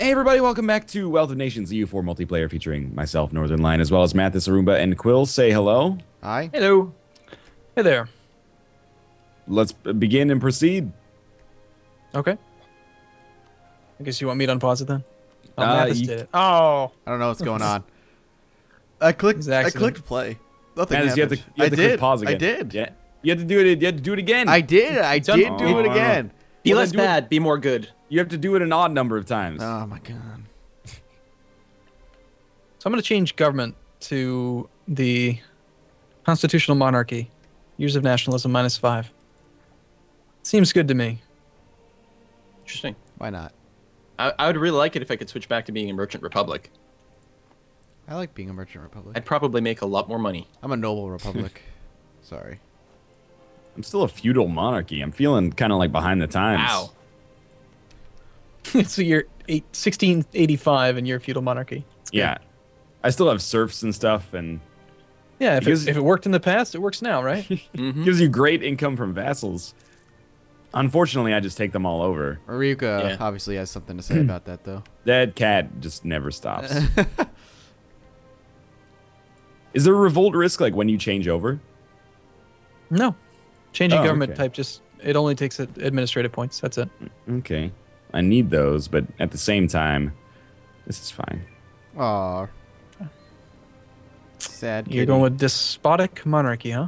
Hey everybody, welcome back to Wealth of Nations EU4 multiplayer featuring myself, Northernlion, as well as Mathis, Arumba, and Quill. Say hello. Hi. Hello. Hey there. Let's begin and proceed. Okay. I guess you want me to unpause it then? Oh, Uh, Mathis you- did it. Oh. I don't know what's going on. I clicked. It's an I accident. clicked play. Nothing Mathis, happened. you have to click did. pause again. I did. Yeah. You have to do it. You have to do it again. I did. I did done. do it again. Be Well, less then do it- bad, be more good. You have to do it an odd number of times. Oh my god. So I'm going to change government to the constitutional monarchy. Years of nationalism -5. Seems good to me. Interesting. Why not? I would really like it if I could switch back to being a merchant republic. I like being a merchant republic. I'd probably make a lot more money. I'm a noble republic. Sorry. I'm still a feudal monarchy. I'm feeling kind of like behind the times. Wow. It's the year 1685 and you're a feudal monarchy. Yeah. I still have serfs and stuff, and Yeah, Because- if it worked in the past, it works now, right? gives you great income from vassals. Unfortunately, I just take them all over. Ryuka Yeah. obviously has something to say about that, though. That cat just never stops. Is there a revolt risk like when you change over? No. Changing Oh, government okay. type it only takes administrative points. That's it. Okay. I need those, but at the same time, this is fine. Aw. Sad kitty. You're going with despotic monarchy, huh?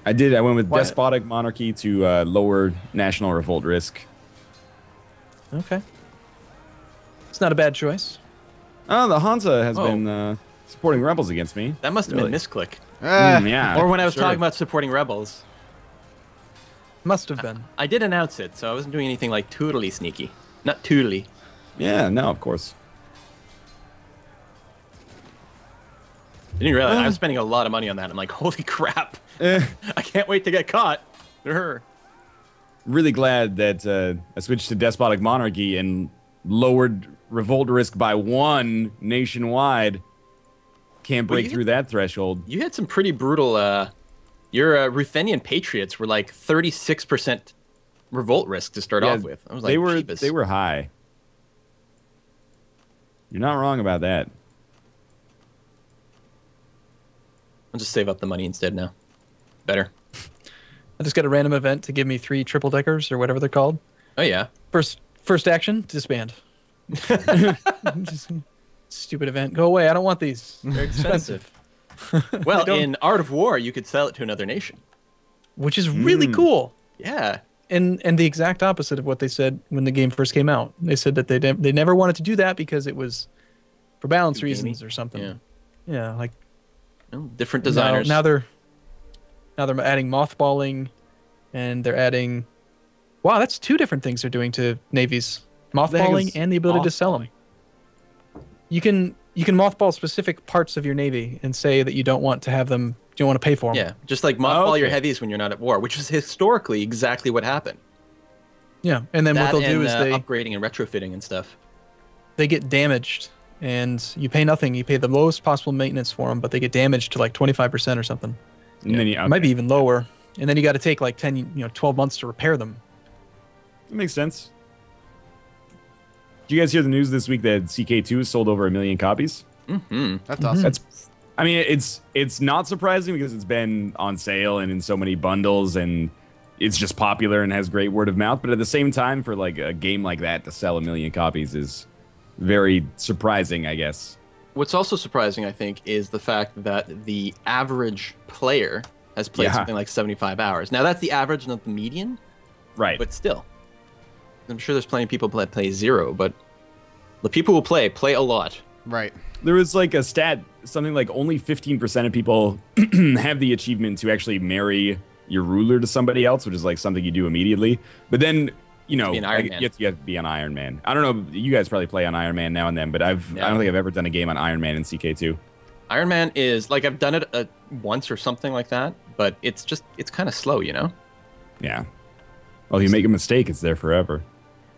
I did. I went with Why- despotic monarchy to lower national revolt risk. Okay. It's not a bad choice. Oh, the Hansa has Oh. been supporting rebels against me. That must have Really? been misclick. Ah, Yeah. Or when I was sure. talking about supporting rebels. Must have been. I did announce it, so I wasn't doing anything like totally sneaky. Not totally. Yeah, no, of course. Didn't realize I was spending a lot of money on that. I'm like, holy crap. Eh, I can't wait to get caught. Urgh. really glad that I switched to despotic monarchy and lowered revolt risk by 1 nationwide. Can't break you- through that threshold. You had some pretty brutal, your Ruthenian patriots were like 36% revolt risk to start Yeah, off with. I was like, they were high. You're not wrong about that. I'll just save up the money instead now. Better. I just got a random event to give me 3 triple deckers or whatever they're called. Oh, yeah. First action, disband. Just stupid event. Go away. I don't want these. They're expensive. Well, don't- in Art of War, you could sell it to another nation. Which is really cool. Yeah. And the exact opposite of what they said when the game first came out. They said that they never wanted to do that because it was for balance Too gamey. reasons or something. Yeah. Yeah, like Well, different designers. Now they're adding mothballing, and they're adding. Wow, that's 2 different things they're doing to navies: The heck mothballing is and the ability to sell them. You can mothball specific parts of your navy and say that you don't want to have them. You don't want to pay for them. Yeah, just like mothball your Okay. heavies when you're not at war, which is historically exactly what happened. Yeah, and then That what they'll do and, is they upgrading and retrofitting and stuff. get damaged, and you pay nothing. You pay the lowest possible maintenance for them, but they get damaged to like 25% or something. And then you, It might be even lower. And then you got to take like 12 months to repair them. That makes sense. Did you guys hear the news this week that CK2 has sold over 1 million copies? Mm-hmm. That's awesome. That's, I mean, it's not surprising because it's been on sale and in so many bundles, and it's just popular and has great word of mouth. But at the same time, for like a game like that to sell 1 million copies is very surprising, I guess. What's also surprising, I think, is the fact that the average player has played Yeah. something like 75 hours. Now, that's the average, not the median, Right. but still. I'm sure there's plenty of people that play 0, but the people who play a lot. Right. There was like a stat, something like only 15% of people have the achievement to actually marry your ruler to somebody else, which is like something you do immediately. But then, you know, Be an Iron like, Man. you have to be an Iron Man. I don't know. You guys probably play on Iron Man now and then, but I don't think I've ever done a game on Iron Man in CK2. Iron Man is, like, I've done it once or something like that, but it's kind of slow, you know? Yeah. Well, if you make a mistake, it's there forever.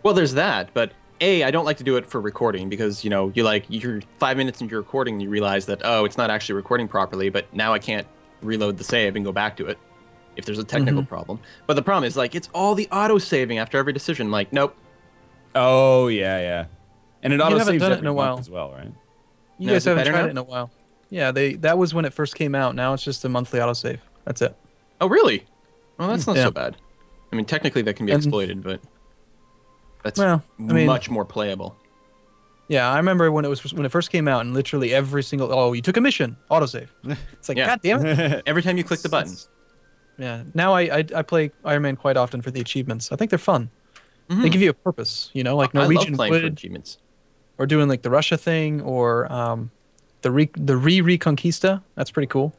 Well, there's that, but I don't like to do it for recording because, you know, you're 5 minutes into your recording and you realize that, oh, it's not actually recording properly, but now I can't reload the save and go back to it if there's a technical problem. But the problem is, like, it's all the auto-saving after every decision. Like, nope. Oh, yeah, yeah. And it You auto haven't saves done it every in a month while. as well, right? You Now, guys is it haven't better tried now? it in a while. Yeah, that was when it first came out. Now it's just a monthly autosave. That's it. Oh, really? Well, that's not Yeah. so bad. I mean, technically that can be And- exploited, but that's Well, I mean- much more playable. Yeah, I remember when it first came out, and literally every single you took a mission, autosave. It's like, Yeah. God damn it. Every time you click the button. Yeah. Now I play Iron Man quite often for the achievements. I think they're fun. Mhm. They give you a purpose, you know, like I love Norwegian playing for Wood, achievements. or doing like the Russia thing, or the Reconquista. That's pretty cool.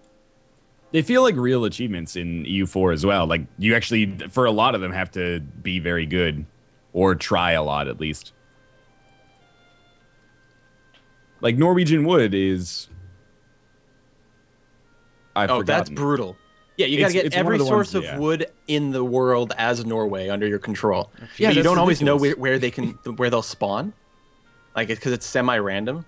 They feel like real achievements in EU4 as well. Like you actually, for a lot of them, have to be very good or try a lot at least. Like Norwegian Wood is. I've Oh, forgotten. that's brutal. Yeah, you gotta It's get one of every the source ones- of yeah. wood in the world as Norway under your control. Yeah, But you that's don't always know ridiculous. where they can where they'll spawn, like because it's semi-random.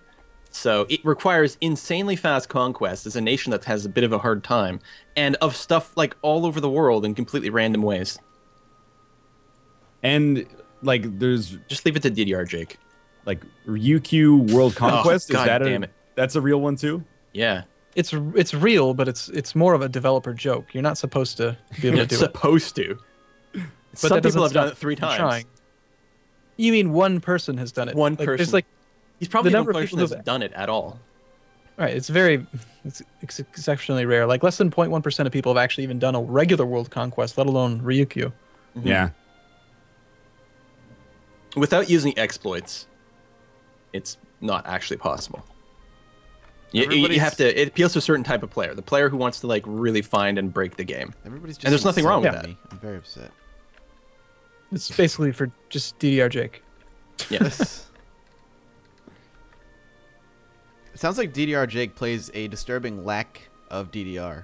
So it requires insanely fast conquest as a nation that has a bit of a hard time, and of stuff like all over the world in completely random ways. And like there's Just leave it to DDR, Jake. like UQ World Conquest. Is God that damn it. That's a real one too? Yeah, It's real, but it's more of a developer joke. You're not supposed to be able to it's do it. supposed to. But Some that doesn't people have done stop it 3 you from times. trying. You mean one person has done it? One Like, There's person. like He's probably The the number only of person people that's who've- done it at all. right. It's exceptionally rare. Like less than 0.1% of people have actually even done a regular world conquest, let alone Ryukyu. Yeah. Without using exploits, it's not actually possible. You Everybody's- have to. It appeals to a certain type of player, the player who wants to like really find and break the game. Everybody's just And there's nothing wrong with insulting that. me. I'm very upset. It's basically for just DDR Jake. Yeah. It sounds like DDR Jake plays a disturbing lack of DDR.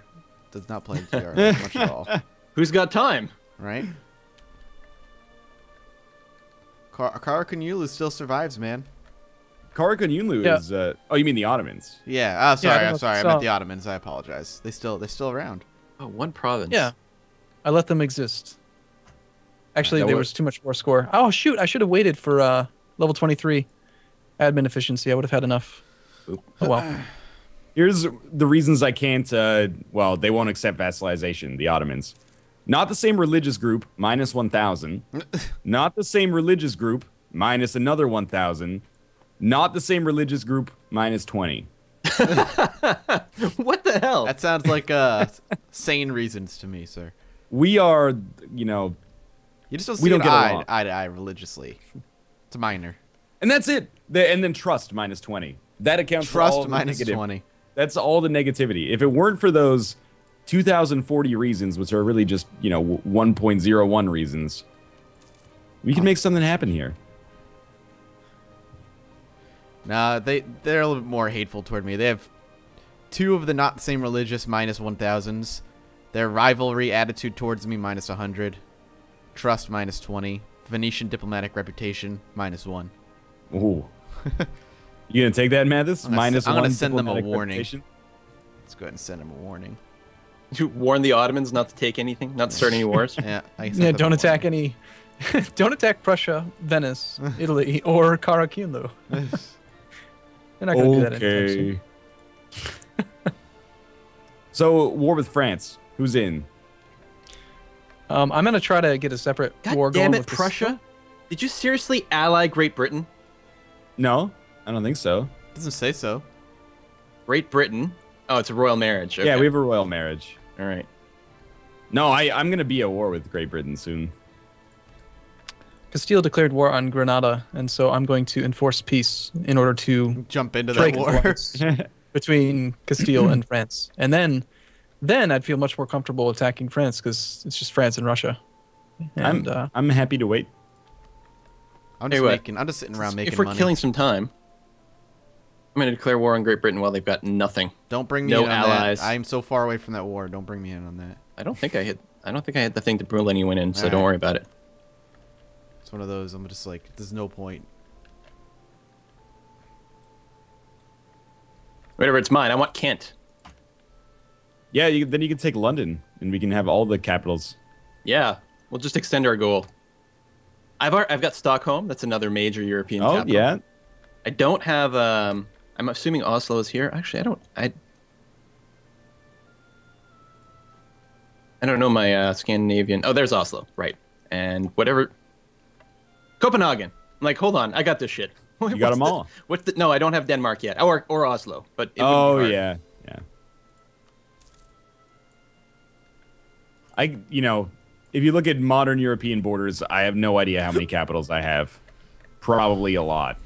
Does not play DDR much at all, Who's got time? right? Karakanyulu still survives, man. Karakunyunlu Yeah. is. Oh, you mean the Ottomans? Yeah. Oh, sorry. I I'm know, sorry. I so- meant the Ottomans. I apologize. They're still around. Oh, one province. Yeah. I let them exist. Actually, That there was- was too much war score. Oh shoot! I should have waited for level 23 admin efficiency. I would have had enough. Oop. Oh well. Here's the reasons I can't. Well, they won't accept vassalization. The Ottomans, not the same religious group. Minus 1,000. Not the same religious group. Minus another 1,000. Not the same religious group. Minus 20. What the hell? That sounds like sane reasons to me, sir. We are, you know, You just don't We see don't it get eye along. to eye religiously. It's minor. and that's it. And then trust minus 20. That accounts for all Trust the minus negative. 20. That's all the negativity. If it weren't for those 2,040 reasons, which are really just, you know, 1.01 reasons, we could make something happen here. Nah, they're a little bit more hateful toward me. They have 2 of the not the same religious minus 1,000s. Their rivalry attitude towards me minus 100. Trust minus 20. Venetian diplomatic reputation minus 1. Ooh. You gonna take that, Mathis? I'm gonna Minus I'm gonna one send them a diplomatic warning. reputation? Let's go ahead and send them a warning. You warn the Ottomans not to take anything, not to start any wars. Yeah, I sent Yeah. them Don't a attack warning. any. Don't attack Prussia, Venice, Italy, or Karakunlu. They're not going to do that anytime soon. Okay. So, war with France. Who's in? I'm gonna try to get a separate war God going damn it, with this- Prussia! Did you seriously ally Great Britain? No, I don't think so. Doesn't say so. Great Britain? Oh, it's a royal marriage. Okay. Yeah, we have a royal marriage. All right. No, I'm gonna be at war with Great Britain soon. Castile declared war on Granada, and so I'm going to enforce peace in order to Jump into break that the war. alliance between Castile and France, and then I'd feel much more comfortable attacking France because it's just France and Russia. And I'm happy to wait. I'm Hey, just what? making. I'm just sitting around making If we're money. killing some time, I'm going to declare war on Great Britain while they've got nothing. Don't bring me No in on allies. that. I'm so far away from that war. Don't bring me in on that. I don't think I hit the thing to pull anyone in, so Alright. don't worry about it. It's one of those. I'm just like, there's no point. Whatever, it's mine. I want Kent. Yeah, then you can take London, and we can have all the capitals. Yeah, we'll just extend our goal. I've got Stockholm. That's another major European Oh capital. yeah, I don't have. I'm assuming Oslo is here. Actually, I don't. I don't know my Scandinavian. Oh, there's Oslo, right? And whatever. Copenhagen. I'm like, hold on, I got this shit. You got them all. No, I don't have Denmark yet, or Oslo, but it Oh wouldn't be yeah, yeah. If you look at modern European borders, I have no idea how many capitals I have. Probably a lot.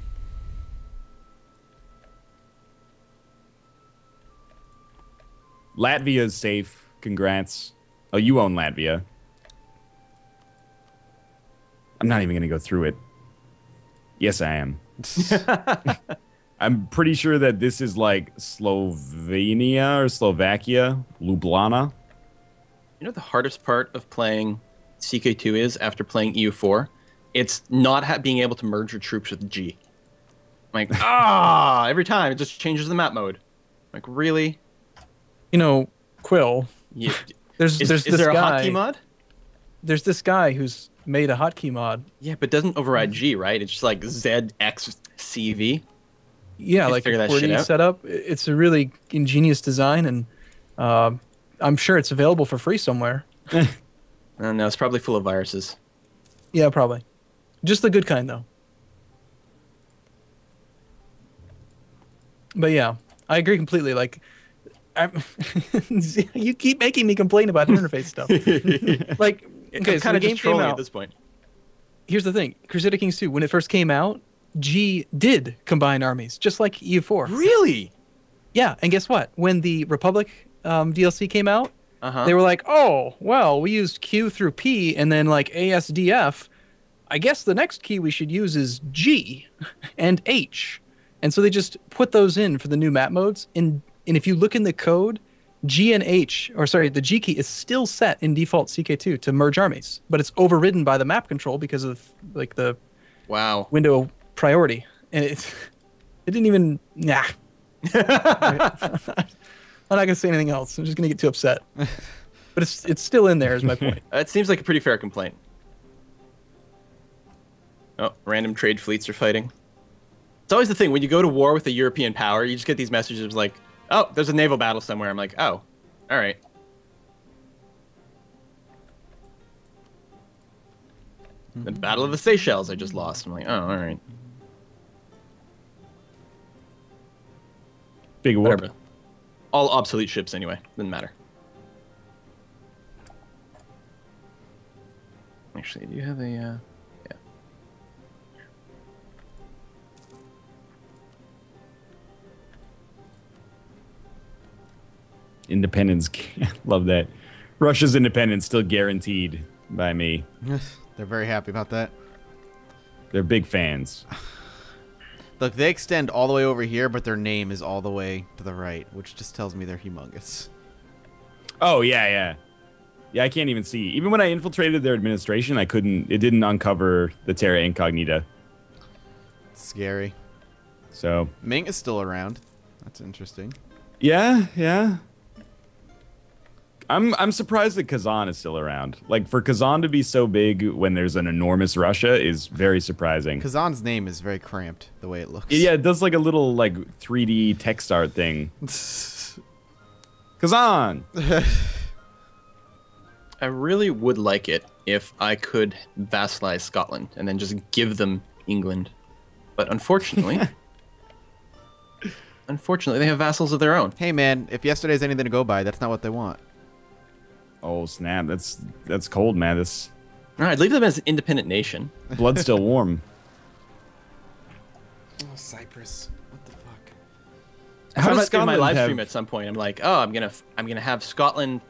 Latvia is safe. Congrats. Oh, you own Latvia. I'm not even going to go through it. Yes, I am. I'm pretty sure that this is like Slovenia or Slovakia, Ljubljana. You know the hardest part of playing CK2 is after playing EU4? It's not being able to merge your troops with G. I'm like, every time it just changes the map mode. Like, really? You know, Quill. Yeah. Is there a hotkey mod? There's this guy who's made a hotkey mod. Yeah, but it doesn't override G, right? It's just like ZXCV. Yeah, like a QWERTY setup. It's a really ingenious design, and I'm sure it's available for free somewhere. No, it's probably full of viruses. Yeah, probably. Just the good kind, though. But yeah, I agree completely. Like, you keep making me complain about interface stuff. Like, okay, so the game came out at this point. Here's the thing: Crusader Kings 2, when it first came out, G did combine armies, just like EU4. Really? Yeah, and guess what? When the Republic DLC came out, they were like, oh, well, we used Q through P and then like ASDF. I guess the next key we should use is G and H. And so they just put those in for the new map modes. And if you look in the code, G and H, or sorry, the G key is still set in default CK2 to merge armies, but it's overridden by the map control because of like the window priority. And it didn't even, nah. I'm not going to say anything else. I'm just going to get too upset. But it's still in there is my point. It seems like a pretty fair complaint. Oh, random trade fleets are fighting. It's always the thing, when you go to war with a European power, you just get these messages like, oh, there's a naval battle somewhere. I'm like, oh, all right. The Battle of the Seychelles I just lost. I'm like, oh, all right. Big war. Whatever. All obsolete ships anyway. Doesn't matter. Actually, do you have a... yeah. Independence. Love that. Russia's independence still guaranteed by me. They're very happy about that. They're big fans. Look, they extend all the way over here, but their name is all the way to the right, which just tells me they're humongous. Oh, yeah, yeah. Yeah, I can't even see. Even when I infiltrated their administration, it didn't uncover the Terra Incognita. It's scary. So. Ming is still around. That's interesting. Yeah, yeah. I'm surprised that Kazan is still around. Like, for Kazan to be so big when there's an enormous Russia is very surprising. Kazan's name is very cramped, the way it looks. Yeah, it does like a little, like, 3D text art thing. Kazan! I really would like it if I could vassalize Scotland and then just give them England. But unfortunately... unfortunately, they have vassals of their own. Hey, man, if yesterday's anything to go by, that's not what they want. Oh, snap. That's cold, man. All right, leave them as an independent nation. Blood's still warm. Oh, Cyprus. What the fuck? How does in my Scotland live have... stream at some point, I'm like, oh, I'm gonna have Scotland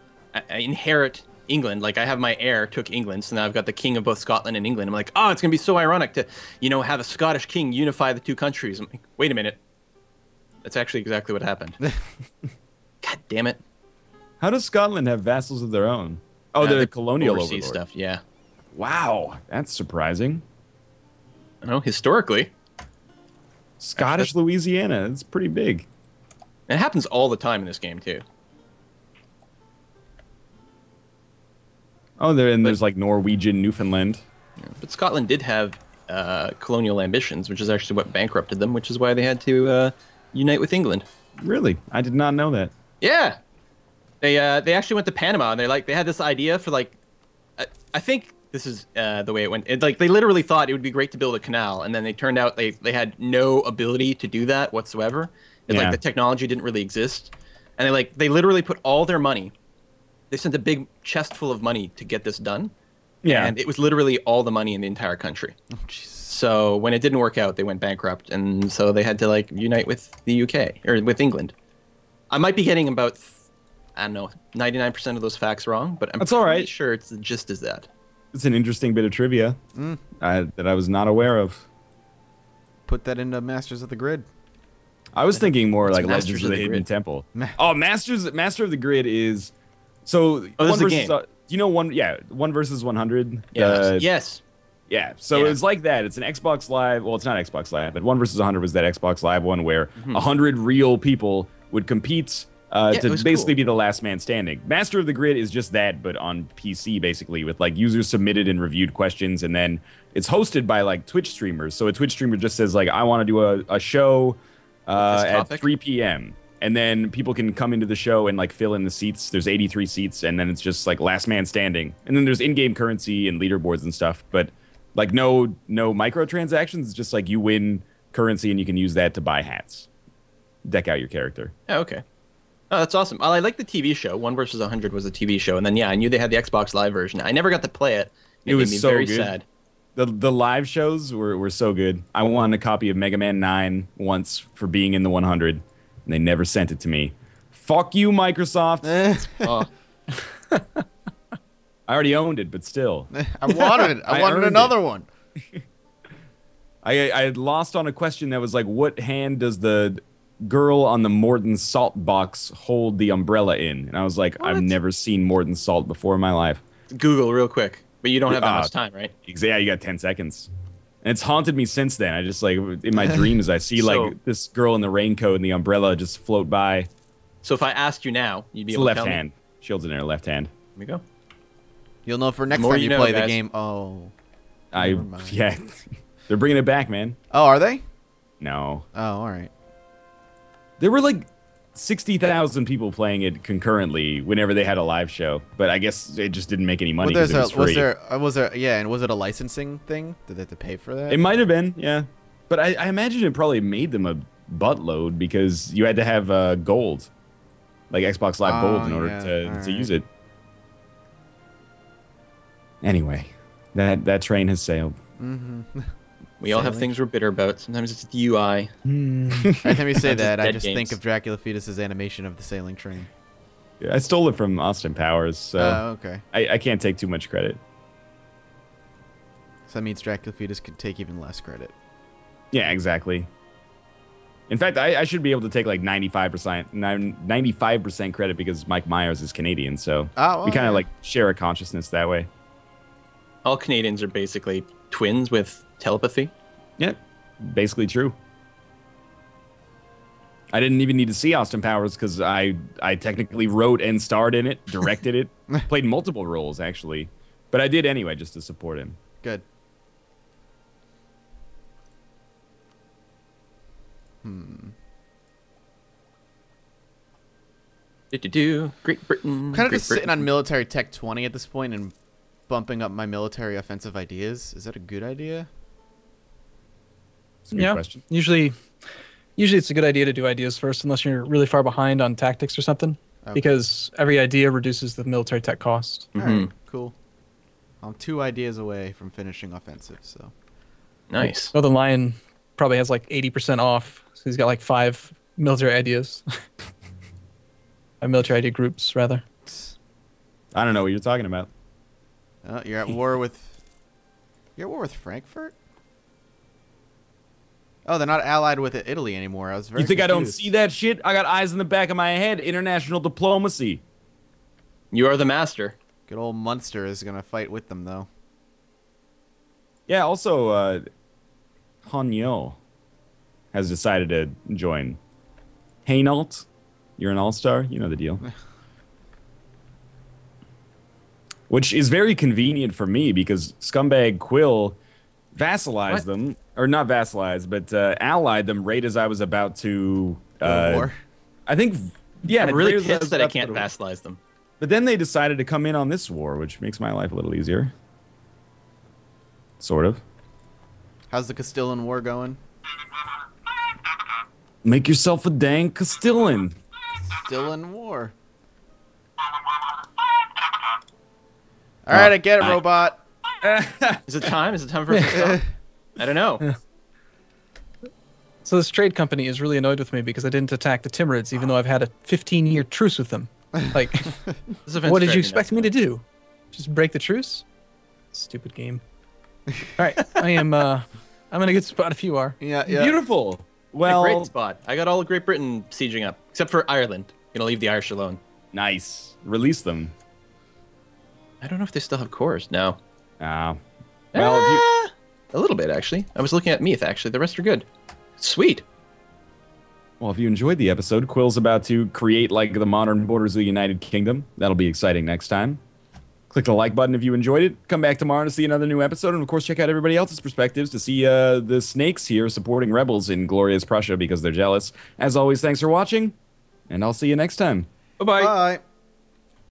inherit England. Like, I have my heir took England, so now I've got the king of both Scotland and England. I'm like, oh, it's gonna be so ironic to, have a Scottish king unify the two countries. I'm like, wait a minute. That's actually exactly what happened. God damn it. How does Scotland have vassals of their own? Oh, they're colonial overseas overlord. Stuff, yeah. Wow, that's surprising. I know, historically. Scottish Louisiana, it's pretty big. And it happens all the time in this game, too. Oh, there's like Norwegian Newfoundland. Yeah, but Scotland did have colonial ambitions, which is actually what bankrupted them, which is why they had to unite with England. Really? I did not know that. Yeah, they actually went to Panama, and they had this idea for like, I think this is the way it went. Like they literally thought it would be great to build a canal, and then they turned out they had no ability to do that whatsoever. Like the technology didn't really exist, and they literally put all their money. They sent a big chest full of money to get this done. Yeah, and it was literally all the money in the entire country. Oh, Jesus. So when it didn't work out, they went bankrupt, and so they had to like unite with the UK or with England. I might be getting about, I don't know, 99% of those facts wrong, but I'm pretty sure it's just as that. It's an interesting bit of trivia that I was not aware of. Put that into Masters of the Grid. I was thinking more like Masters Legends of of the the Hidden Grid. Temple. Oh, Master of the Grid is so this one is a versus. game. You know one versus 100. Yes. Yeah, so Yeah. it's like that. It's an Xbox Live. Well, it's not Xbox Live, but 1 versus 100 was that Xbox Live one where 100 real people would compete it to was basically cool. be the last man standing. Master of the Grid is just that, but on PC basically with like users submitted and reviewed questions, and then it's hosted by like Twitch streamers. So a Twitch streamer just says like, I want to do a show at 3 p.m. And then people can come into the show and like fill in the seats. There's 83 seats, and then it's just like last man standing. And then there's in-game currency and leaderboards and stuff, but like no microtransactions. It's just like you win currency and you can use that to buy hats, deck out your character. Oh, okay. Oh, that's awesome. I like the TV show. 1 versus 100 was a TV show, and then I knew they had the Xbox Live version. I never got to play it. It was made me so very good. sad. The live shows were so good. I won a copy of Mega Man 9 once for being in the 100, and they never sent it to me. Fuck you, Microsoft. Oh. I already owned it, but still. I wanted it. I wanted earned another it. one. I had lost on a question that was like, what hand does the girl on the Morton Salt box hold the umbrella in? And I was like, I've never seen Morton Salt before in my life. Google real quick, but you don't have that much time, right? Yeah, you got 10 seconds. And it's haunted me since then. I just like, in my dreams, I see like this girl in the raincoat and the umbrella just float by. So if I asked you now, you'd be It's able left to tell hand. me. Shield's in her left hand. Here we go. You'll know for next more time you you know, play the guys. game. Oh. Yeah. They're bringing it back, man. Oh, are they? No. Oh, all right. There were like 60,000 people playing it concurrently whenever they had a live show, but I guess it just didn't make any money because it was free. Was there? Yeah, and was it a licensing thing? Did they have to pay for that? It might have been, yeah. But I imagine it probably made them a buttload because you had to have gold, like Xbox Live Gold, in order to use it. Anyway, that train has sailed. We all have things we're bitter about. Sometimes it's the UI. Every time you say that, I dead just games. think of Dracula Fetus's animation of the sailing train. I stole it from Austin Powers, so Okay. I can't take too much credit. So that means Dracula Fetus could take even less credit. Yeah, exactly. In fact, I should be able to take like 95% credit because Mike Myers is Canadian, so we kind of like share a consciousness that way. All Canadians are basically twins with telepathy. Yeah, basically true. I didn't even need to see Austin Powers because I technically wrote and starred in it, directed it, played multiple roles actually, but I did anyway just to support him. Good. Great Britain. Kind of Great just sitting Britain. on military tech 20 at this point and bumping up my military offensive ideas. Is that a good idea? It's a good question. Usually it's a good idea to do ideas first, unless you're really far behind on tactics or something, because every idea reduces the military tech cost. All right, cool. I'm 2 ideas away from finishing offensive, so. Nice. Northernlion probably has like 80% off, so he's got like 5 military ideas. Military idea groups, rather. I don't know what you're talking about. You're at war with. You're at war with Frankfurt? Oh, they're not allied with Italy anymore. I was very. You think I don't confused. see that shit? I got eyes in the back of my head. International diplomacy. You are the master. Good old Munster is gonna fight with them, though. Yeah. Also, Hanyo has decided to join. Hainault, you're an all-star. You know the deal. Which is very convenient for me because scumbag Quill vassalized them, or not vassalized, but allied them right as I was about to war. I think, yeah. I'm really right as pissed that I about can't to- vassalize them. But then they decided to come in on this war, which makes my life a little easier. Sort of. How's the Castilian War going? Make yourself a dang Castilian. Still in war. All right, I get it, robot. Is it time? Is it time for us to stop? I don't know. So this trade company is really annoyed with me because I didn't attack the Timurids, even though I've had a 15-year truce with them. Like, This event's what did driving you me expect nuts. me to do? Just break the truce? Stupid game. All right, I'm in a good spot if you are. Yeah, yeah. Beautiful. A Well, great spot. I got all of Great Britain sieging up, except for Ireland. Gonna leave the Irish alone. nice. Release them. I don't know if they still have cores. No. Well, if you, A little bit, actually. I was looking at Meath, actually. The rest are good. Sweet. well, if you enjoyed the episode, Quill's about to create like the modern borders of the United Kingdom. That'll be exciting next time. Click the like button if you enjoyed it. Come back tomorrow to see another new episode, and of course, check out everybody else's perspectives to see the snakes here supporting rebels in glorious Prussia because they're jealous. As always, thanks for watching, and I'll see you next time. Bye-bye. Bye.